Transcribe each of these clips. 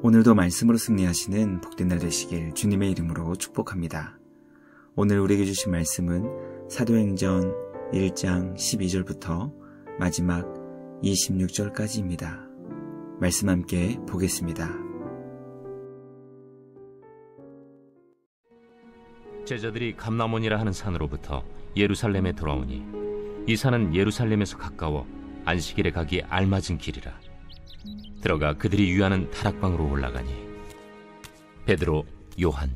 오늘도 말씀으로 승리하시는 복된 날 되시길 주님의 이름으로 축복합니다. 오늘 우리에게 주신 말씀은 사도행전 1장 12절부터 마지막 26절까지입니다. 말씀 함께 보겠습니다. 제자들이 감람원이라 하는 산으로부터 예루살렘에 돌아오니 이 산은 예루살렘에서 가까워 안식일에 가기 알맞은 길이라. 들어가 그들이 유하는 다락방으로 올라가니 베드로, 요한,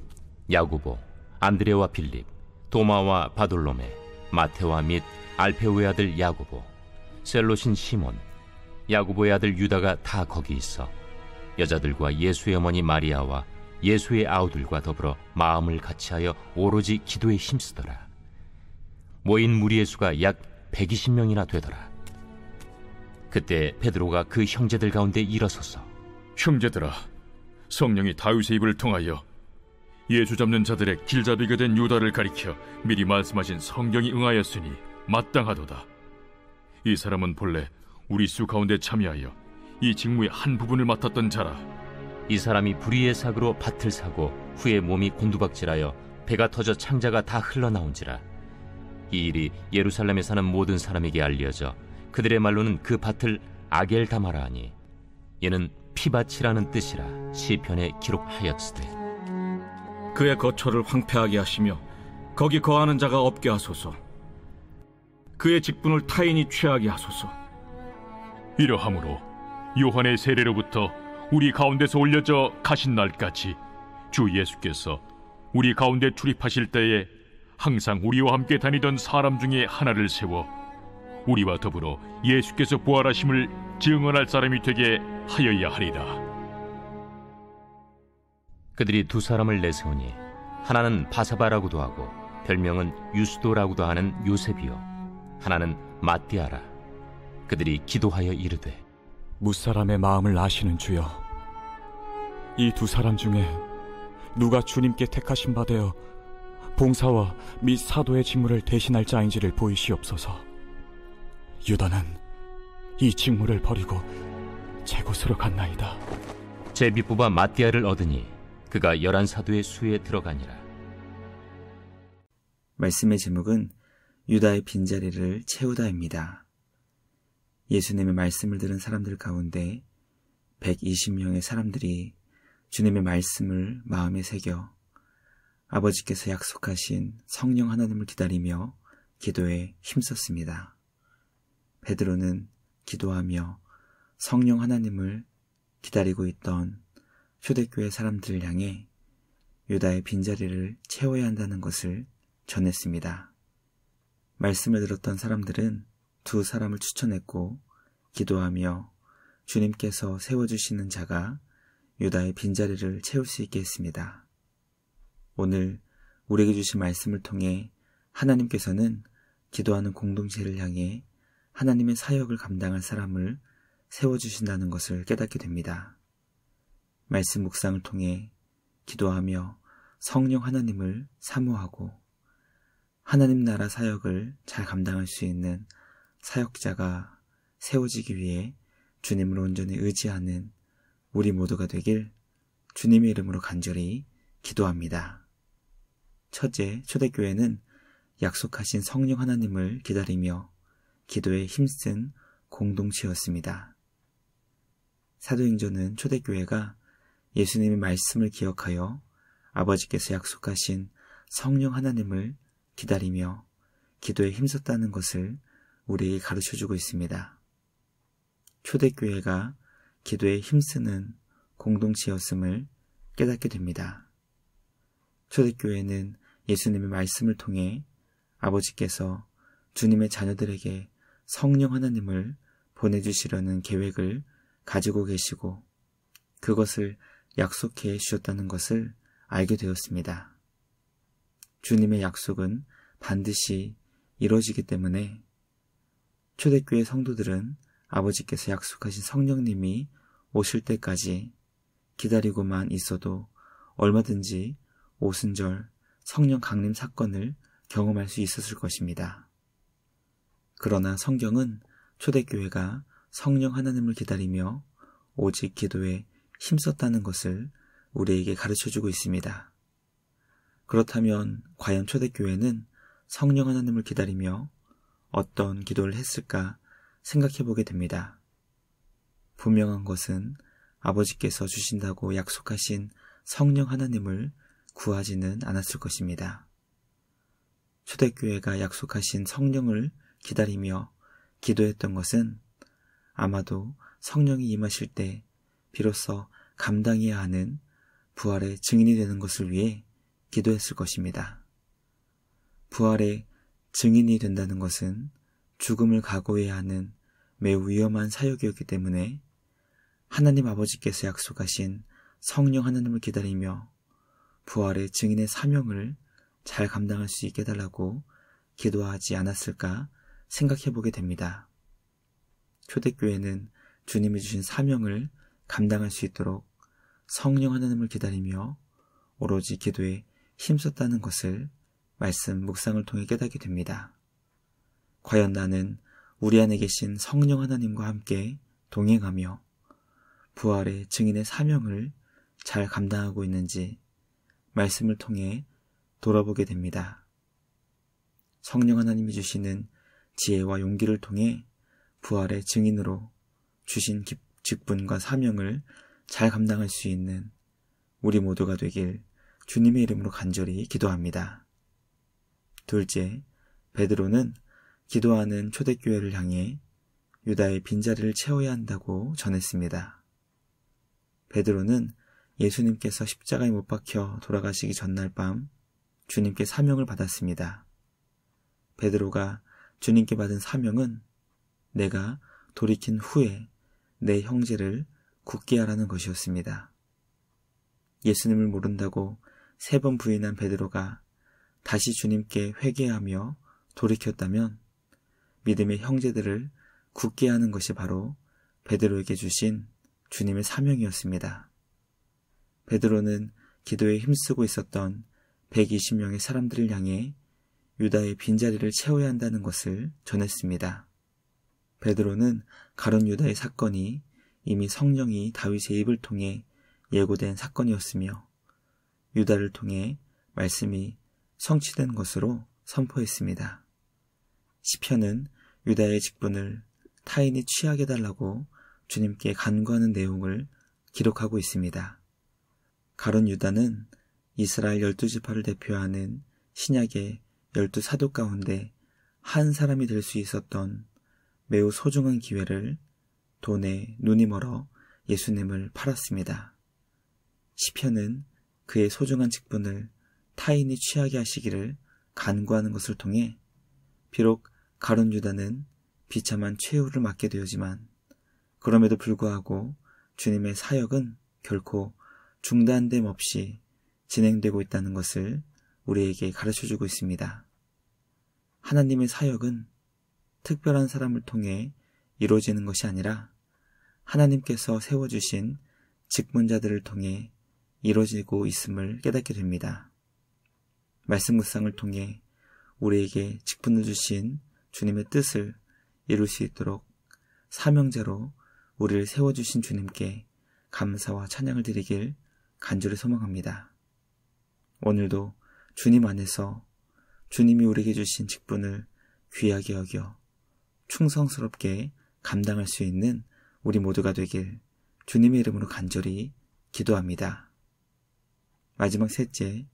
야고보, 안드레와 빌립, 도마와 바돌로메, 마테와 및 알페오의 아들 야고보, 셀롯인 시몬, 야고보의 아들 유다가 다 거기 있어 여자들과 예수의 어머니 마리아와 예수의 아우들과 더불어 마음을 같이하여 오로지 기도에 힘쓰더라. 모인 무리의 수가 약 120명이나 되더라. 그때 베드로가 그 형제들 가운데 일어서서 형제들아, 성령이 다윗의 입을 통하여 예수 잡는 자들의 길잡이가 된 유다를 가리켜 미리 말씀하신 성경이 응하였으니 마땅하도다. 이 사람은 본래 우리 수 가운데 참여하여 이 직무의 한 부분을 맡았던 자라. 이 사람이 불의의 삭으로 밭을 사고 후에 몸이 곤두박질하여 배가 터져 창자가 다 흘러나온지라. 이 일이 예루살렘에 사는 모든 사람에게 알려져 그들의 말로는 그 밭을 아겔다마라 하니 이는 피밭이라는 뜻이라 시편에 기록하였으되 그의 거처를 황폐하게 하시며 거기 거하는 자가 없게 하소서. 그의 직분을 타인이 취하게 하소서. 이러함으로 요한의 세례로부터 우리 가운데서 올려져 가신 날까지 주 예수께서 우리 가운데 출입하실 때에 항상 우리와 함께 다니던 사람 중에 하나를 세워 우리와 더불어 예수께서 부활하심을 증언할 사람이 되게 하여야 하리라. 그들이 두 사람을 내세우니 하나는 바사바라고도 하고 별명은 유스도라고도 하는 요셉이요 하나는 마띠아라. 그들이 기도하여 이르되 무사람의 마음을 아시는 주여, 이 두 사람 중에 누가 주님께 택하신 바 되어 봉사와 및 사도의 직무를 대신할 자인지를 보이시옵소서. 유다는 이 직무를 버리고 제 곳으로 갔나이다. 제비 뽑아 마띠아를 얻으니 그가 11사도의 수에 들어가니라. 말씀의 제목은 유다의 빈자리를 채우다입니다. 예수님의 말씀을 들은 사람들 가운데 120명의 사람들이 주님의 말씀을 마음에 새겨 아버지께서 약속하신 성령 하나님을 기다리며 기도에 힘썼습니다. 베드로는 기도하며 성령 하나님을 기다리고 있던 초대교회 사람들을 향해 유다의 빈자리를 채워야 한다는 것을 전했습니다. 말씀을 들었던 사람들은 두 사람을 추천했고 기도하며 주님께서 세워주시는 자가 유다의 빈자리를 채울 수 있게 했습니다. 오늘 우리에게 주신 말씀을 통해 하나님께서는 기도하는 공동체를 향해 하나님의 사역을 감당할 사람을 세워주신다는 것을 깨닫게 됩니다. 말씀 묵상을 통해 기도하며 성령 하나님을 사모하고 하나님 나라 사역을 잘 감당할 수 있는 사역자가 세워지기 위해 주님을 온전히 의지하는 우리 모두가 되길 주님의 이름으로 간절히 기도합니다. 첫째, 초대교회는 약속하신 성령 하나님을 기다리며 기도에 힘쓴 공동체였습니다. 사도행전은 초대교회가 예수님의 말씀을 기억하여 아버지께서 약속하신 성령 하나님을 기다리며 기도에 힘썼다는 것을 우리에게 가르쳐주고 있습니다. 초대교회가 기도에 힘쓰는 공동체였음을 깨닫게 됩니다. 초대교회는 예수님의 말씀을 통해 아버지께서 주님의 자녀들에게 성령 하나님을 보내주시려는 계획을 가지고 계시고 그것을 약속해 주셨다는 것을 알게 되었습니다. 주님의 약속은 반드시 이루어지기 때문에 초대교회 성도들은 아버지께서 약속하신 성령님이 오실 때까지 기다리고만 있어도 얼마든지 오순절 성령 강림 사건을 경험할 수 있었을 것입니다. 그러나 성경은 초대교회가 성령 하나님을 기다리며 오직 기도에 힘썼다는 것을 우리에게 가르쳐주고 있습니다. 그렇다면 과연 초대교회는 성령 하나님을 기다리며 어떤 기도를 했을까 생각해보게 됩니다. 분명한 것은 아버지께서 주신다고 약속하신 성령 하나님을 구하지는 않았을 것입니다. 초대교회가 약속하신 성령을 기다리며 기도했던 것은 아마도 성령이 임하실 때 비로소 감당해야 하는 부활의 증인이 되는 것을 위해 기도했을 것입니다. 부활의 증인이 된다는 것은 죽음을 각오해야 하는 매우 위험한 사역이었기 때문에 하나님 아버지께서 약속하신 성령 하나님을 기다리며 부활의 증인의 사명을 잘 감당할 수 있게 해달라고 기도하지 않았을까 생각해보게 됩니다. 초대교회는 주님이 주신 사명을 감당할 수 있도록 성령 하나님을 기다리며 오로지 기도에 힘썼다는 것을 말씀 묵상을 통해 깨닫게 됩니다. 과연 나는 우리 안에 계신 성령 하나님과 함께 동행하며 부활의 증인의 사명을 잘 감당하고 있는지 말씀을 통해 돌아보게 됩니다. 성령 하나님이 주시는 지혜와 용기를 통해 부활의 증인으로 주신 직분과 사명을 잘 감당할 수 있는 우리 모두가 되길 주님의 이름으로 간절히 기도합니다. 둘째, 베드로는 기도하는 초대교회를 향해 유다의 빈자리를 채워야 한다고 전했습니다. 베드로는 예수님께서 십자가에 못 박혀 돌아가시기 전날 밤 주님께 사명을 받았습니다. 베드로가 주님께 받은 사명은 내가 돌이킨 후에 내 형제를 굳게 하라는 것이었습니다. 예수님을 모른다고 3번 부인한 베드로가 다시 주님께 회개하며 돌이켰다면 믿음의 형제들을 굳게 하는 것이 바로 베드로에게 주신 주님의 사명이었습니다. 베드로는 기도에 힘쓰고 있었던 120명의 사람들을 향해 유다의 빈자리를 채워야 한다는 것을 전했습니다. 베드로는 가룟 유다의 사건이 이미 성령이 다윗의 입을 통해 예고된 사건이었으며 유다를 통해 말씀이 성취된 것으로 선포했습니다. 시편은 유다의 직분을 타인이 취하게 해달라고 주님께 간구하는 내용을 기록하고 있습니다. 가룟 유다는 이스라엘 12지파를 대표하는 신약의 12사도 가운데 한 사람이 될 수 있었던 매우 소중한 기회를 돈에 눈이 멀어 예수님을 팔았습니다. 시편은 그의 소중한 직분을 타인이 취하게 하시기를 간구하는 것을 통해 비록 가룟 유다는 비참한 최후를 맞게 되었지만 그럼에도 불구하고 주님의 사역은 결코 중단됨 없이 진행되고 있다는 것을 우리에게 가르쳐주고 있습니다. 하나님의 사역은 특별한 사람을 통해 이루어지는 것이 아니라 하나님께서 세워주신 직분자들을 통해 이루어지고 있음을 깨닫게 됩니다. 말씀 묵상을 통해 우리에게 직분을 주신 주님의 뜻을 이룰 수 있도록 사명자로 우리를 세워주신 주님께 감사와 찬양을 드리길 간절히 소망합니다. 오늘도 주님 안에서 주님이 우리에게 주신 직분을 귀하게 여겨 충성스럽게 감당할 수 있는 우리 모두가 되길 주님의 이름으로 간절히 기도합니다. 마지막 셋째,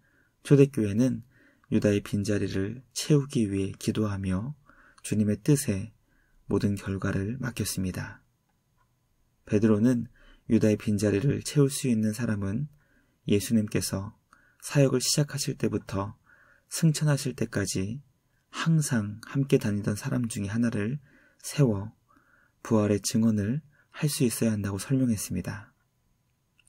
초대교회는 유다의 빈자리를 채우기 위해 기도하며 주님의 뜻에 모든 결과를 맡겼습니다. 베드로는 유다의 빈자리를 채울 수 있는 사람은 예수님께서 사역을 시작하실 때부터 승천하실 때까지 항상 함께 다니던 사람 중에 하나를 세워 부활의 증언을 할 수 있어야 한다고 설명했습니다.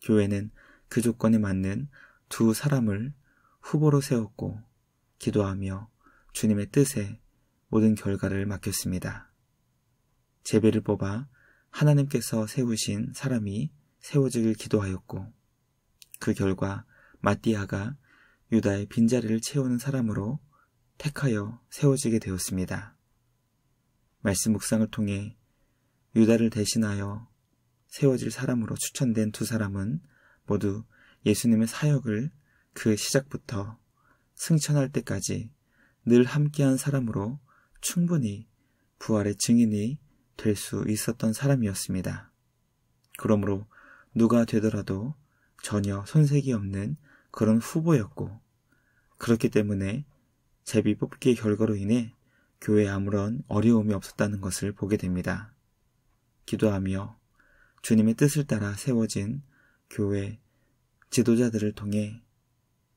교회는 그 조건에 맞는 2 사람을 후보로 세웠고 기도하며 주님의 뜻에 모든 결과를 맡겼습니다. 제배를 뽑아 하나님께서 세우신 사람이 세워지길 기도하였고 그 결과 마띠아가 유다의 빈자리를 채우는 사람으로 택하여 세워지게 되었습니다. 말씀 묵상을 통해 유다를 대신하여 세워질 사람으로 추천된 두 사람은 모두 예수님의 사역을 그 시작부터 승천할 때까지 늘 함께한 사람으로 충분히 부활의 증인이 될 수 있었던 사람이었습니다. 그러므로 누가 되더라도 전혀 손색이 없는 그런 후보였고, 그렇기 때문에 제비 뽑기의 결과로 인해 교회에 아무런 어려움이 없었다는 것을 보게 됩니다. 기도하며 주님의 뜻을 따라 세워진 교회 지도자들을 통해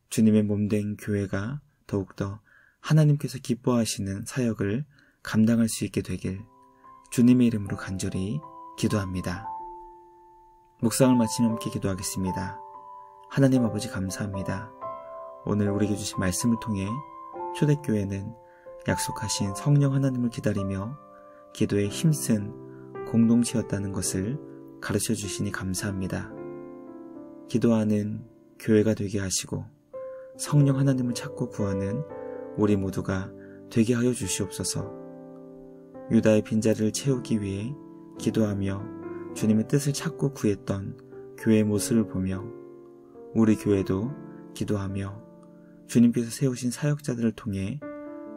주님의 몸된 교회가 더욱더 하나님께서 기뻐하시는 사역을 감당할 수 있게 되길 주님의 이름으로 간절히 기도합니다. 묵상을 마치며 함께 기도하겠습니다. 하나님 아버지 감사합니다. 오늘 우리에게 주신 말씀을 통해 초대교회는 약속하신 성령 하나님을 기다리며 기도에 힘쓴 공동체였다는 것을 가르쳐 주시니 감사합니다. 기도하는 교회가 되게 하시고 성령 하나님을 찾고 구하는 우리 모두가 되게 하여 주시옵소서. 유다의 빈자리를 채우기 위해 기도하며 주님의 뜻을 찾고 구했던 교회의 모습을 보며 우리 교회도 기도하며 주님께서 세우신 사역자들을 통해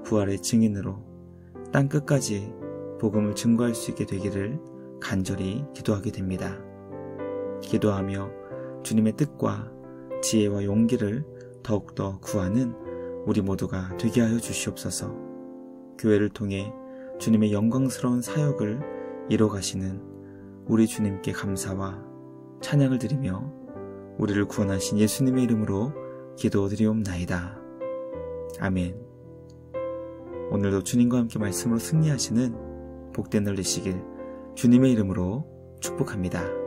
부활의 증인으로 땅끝까지 복음을 증거할 수 있게 되기를 간절히 기도하게 됩니다. 기도하며 주님의 뜻과 지혜와 용기를 더욱더 구하는 우리 모두가 되게 하여 주시옵소서. 교회를 통해 주님의 영광스러운 사역을 이뤄가시는 우리 주님께 감사와 찬양을 드리며 우리를 구원하신 예수님의 이름으로 기도드리옵나이다. 아멘. 오늘도 주님과 함께 말씀으로 승리하시는 복된 날 되시길 주님의 이름으로 축복합니다.